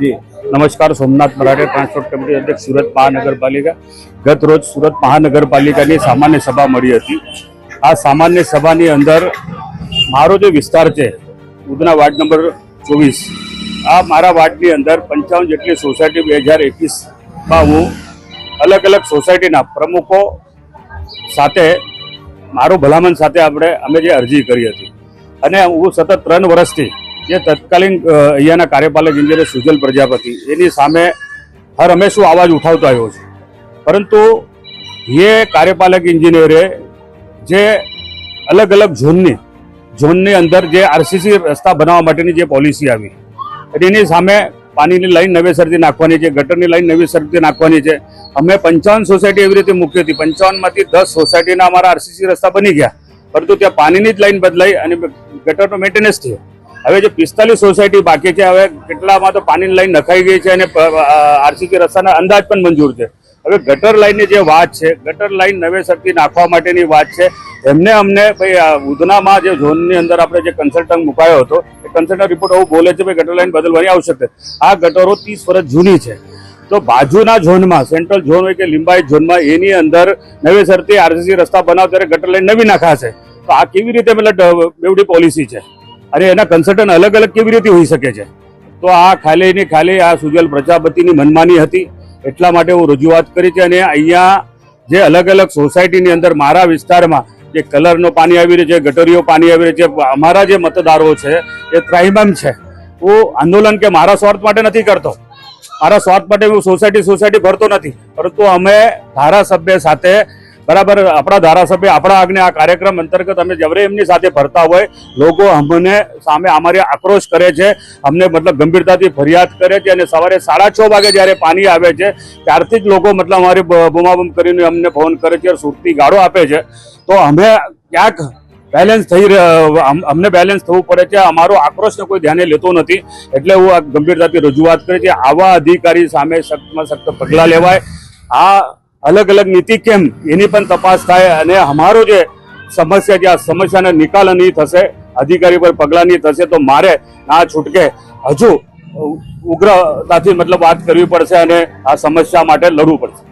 जी नमस्कार। सोमनाथ मराठे transport committee अध्यक्ष सूरत महानगरपालिका। गत रोज सूरत महानगरपालिकाની સામાન્ય સભા મળી હતી। આ સામાન્ય સભાની અંદર મારો જે વિસ્તાર છે ઉધના વાર્ડ નંબર 24, આ મારા વાર્ડની અંદર 55 જેટલી સોસાયટી 2021માં હું અલગ અલગ સોસાયટીના પ્રમુખો સાથે મારો ભલામણ સાથે અમે જે અરજી કરી હતી અને હું સતત 3 વર્ષથી જે તત્કાલીન અહીંયાના કાર્યપાલક ઇજનેર સુજલ પ્રજાપતિ એની સામે હર હંમેશા અવાજ ઉઠાવતો આવ્યો છું, પરંતુ એ કાર્યપાલક ઇજનેરે જે અલગ અલગ ઝોનની અંદર જે આરસીસી રસ્તા બનાવવા માટેની જે પોલિસી આવી એની સામે પાણીની લાઈન નવેસરથી નાખવાની છે, ગટરની લાઈન નવેસરથી નાખવાની છે। અમે 55 સોસાયટી એવી રીતે મૂકી હતી। 55માંથી 10 સોસાયટીના અમારા આરસીસી રસ્તા બની ગયા, પરંતુ ત્યાં પાણીની જ લાઈન બદલાઈ અને ગટરનો મેન્ટેનન્સ થયો। હવે જે 45 સોસાયટી બાકી છે, હવે કેટલામાં તો પાણીની લાઈન નખાઈ ગઈ છે અને આરસીસી રસ્તાના અંદાજ પણ મંજૂર છે। હવે ગટર લાઈનની જે વાત છે, ગટર લાઈન નવેસરથી નાખવા માટેની વાત છે। અમને ભાઈ ઉધનામાં જે ઝોનની અંદર આપણે જે કન્સલ્ટન્ટ મુકાયો હતો એ કન્સલ્ટન્ટ રિપોર્ટ એવું બોલે છે ભાઈ ગટર લાઈન બદલવાની આવશ્યક છે। આ ગટરો 30 વર્ષ જૂની છે, તો બાજુના ઝોનમાં સેન્ટ્રલ ઝોન હોય કે લિંબાયત ઝોનમાં એની અંદર નવેસરથી આરસીસી રસ્તા બનાવ ત્યારે ગટર લાઈન નવી નાખાશે, તો આ કેવી રીતે મતલબ બેવડી પોલિસી છે અને એના કન્સલ્ટન્ટ અલગ અલગ કેવી રીતે હોઈ શકે છે? તો આ ખાલી આ સુજલ પ્રજાપતિની મનમાની હતી, એટલા માટે હું રજૂઆત કરી છે। અને અહીંયા જે અલગ અલગ સોસાયટીની અંદર મારા વિસ્તારમાં જે કલરનો પાણી આવી રહ્યું છે, ગટરીઓ પાણી આવી રહ્યું છે, અમારા જે મતદારો છે એ ત્રાહિમામ છે। હું આંદોલન કે મારા સ્વાર્થ માટે નથી કરતો, મારા સ્વાર્થ માટે હું સોસાયટી ભરતો નથી, પરંતુ અમે ધારાસભ્ય સાથે બરાબર આપણા ધારાસભ્ય આપણા આજ્ઞા આ કાર્યક્રમ અંતર્ગત અમે જ્યારે એમની સાથે ફરતા હોય લોકો અમને સામે અમારી આક્રોશ કરે છે, અમને મતલબ ગંભીરતાથી ફરિયાદ કરે છે અને સવારે 6:30 વાગે જ્યારે પાણી આવે છે ત્યારથી જ લોકો મતલબ અમારી બૂમાબૂમ કરીને અમને ફોન કરે છે, સુરતી ગાળો આપે છે। તો અમે ક્યાંક અમને બેલેન્સ થવું પડે છે, અમારો આક્રોશને કોઈ ધ્યાને લેતો નથી, એટલે હું આ ગંભીરતાથી રજૂઆત કરી છે। આવા અધિકારી સામે સખ્તમાં સખ્ત પગલાં લેવાય, આ અલગ અલગ નીતિ કેમ એની પણ તપાસ થાય અને અમારો જે સમસ્યા છે આ સમસ્યાનો નિકાલ નહીં થશે, અધિકારી પર પગલાં નહીં થશે, તો મારે ના છૂટકે હજુ ઉગ્રતાથી મતલબ વાત કરવી પડશે અને આ સમસ્યા માટે લડવું પડશે।